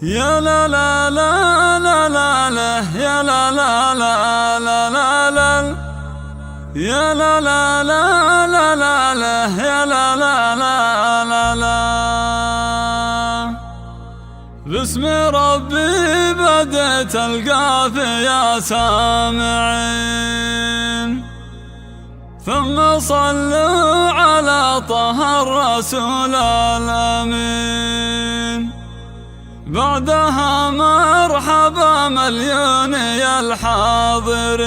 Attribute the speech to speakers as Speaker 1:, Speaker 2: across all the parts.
Speaker 1: يا لا لا لا لا لا لا يا لا لا لا لا لا لا يا لا لا لا لا لا لا يا لا لا لا لا لا. باسم ربي بديت القافية سامعين، ثم صلوا على طه الرسول الأمين. بعدها مرحبا مليون يا الحاضرين،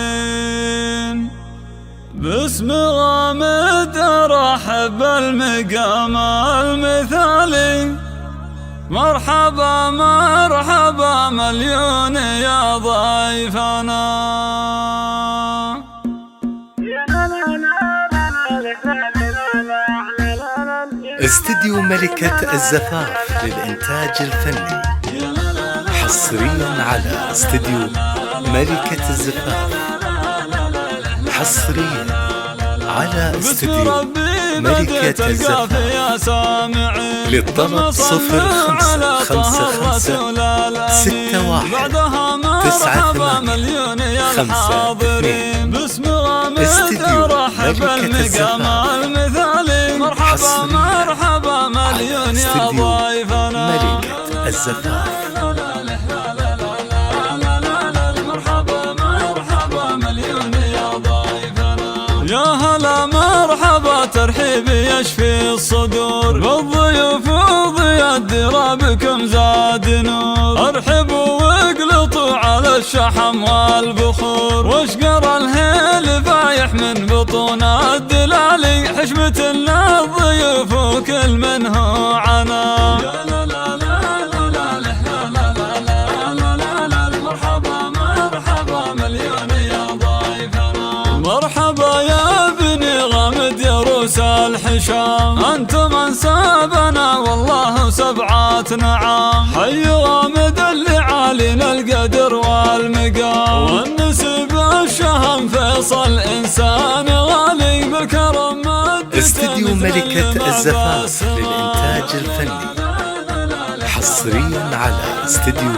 Speaker 1: باسم غامد رحب المقام المثالي. مرحبا مرحبا مليون يا ضيفنا.
Speaker 2: استديو ملكة الزفاف للإنتاج الفني، حصريا على استديو ملكة الزفاف، حصريا على استديو ملكة الزفاف. للطلب 0555619852. استديو ملكة الزفاف،
Speaker 1: مرحبا مرحبا مليون يا ضيفنا.
Speaker 2: ملكة الزفاف.
Speaker 1: مرحبا مرحبا مليون يا ضيفنا. يا هلا مرحبا ترحيبي يشفي الصدور، بالضيوف وضياء درابكم زاد نور. ارحبوا واقلطوا على الشحم والبخور، واشقر الهيل فايح من بطون الدلالي. حشمة للضيوف وكل من هو عنا. مرحبا مرحبا مليون يا ضيفنا. مرحبا يا بني غامد يا روس الحشام، انتم انسابنا والله سبعة نعام. حي غامد اللي عالينا القدر والمقام، والنسب الشهم فيصل انسان غالي بالكرم.
Speaker 2: استديو ملكة الزفاف للإنتاج الفني، حصريا على استديو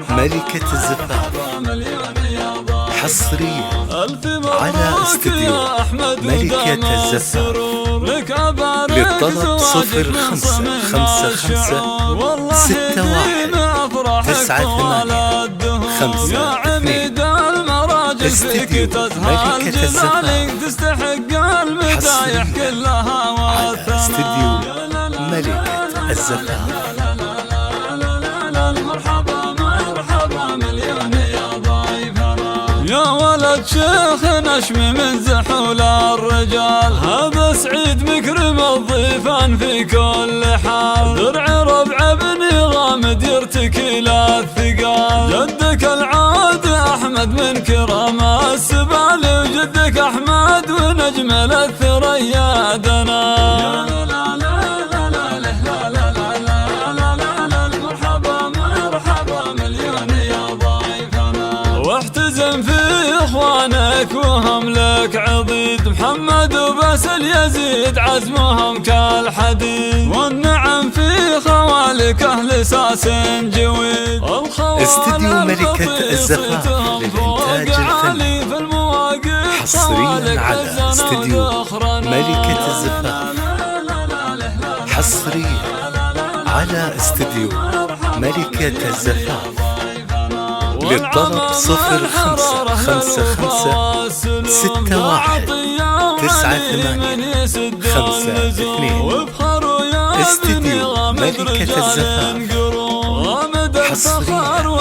Speaker 2: ملكة الزفاف، حصريا على استديو ملكة الزفاف. للطلب 0555619852. استديو ملكة الزفاف،
Speaker 1: تستحق المدايح كلها
Speaker 2: على استديو ملكة الزفاف.
Speaker 1: مرحبا مرحبا مليون يا ضيفنا. يا ولد شيخ نشم من زحول الرجال، هذا سعيد مكرم الضيفان في كل حال. درع ربع بني غامد يرتكي للثقال، جدك العاد احمد من كرام السبال. وجدك احمد ونجم الثريا دنا. واحتزم في اخوانك وهم لك عضيد، محمد وباسل يزيد عزمهم كالحديد. والنعم في خوالك اهل ساس جويد.
Speaker 2: استديو ملكة الزفاف للإنتاج الفني، حصريا على استديو ملكة الزفاف، حصريا على استديو ملكة الزفاف. للطلب 0555619852. استديو ملكة الزفاف، حصريا على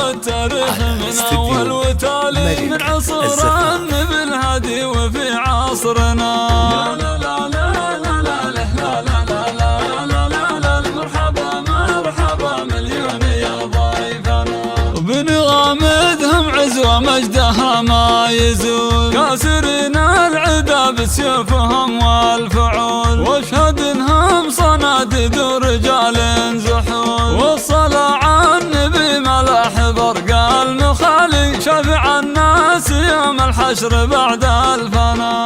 Speaker 2: استديو ملكة الزفاف.
Speaker 1: بالهدي وفي عصرنا. مرحبا مرحبا مليون يا ضيفنا. وبني غامدهم عزوة مجدها ما يزول، كاسرين العدا بسيوفهم والفعول. واشهد انهم صناديد ورجال زحول، والصلاة على النبي ملاح برق المخالي. شافع الناس يوم الحشر بعد الفنا.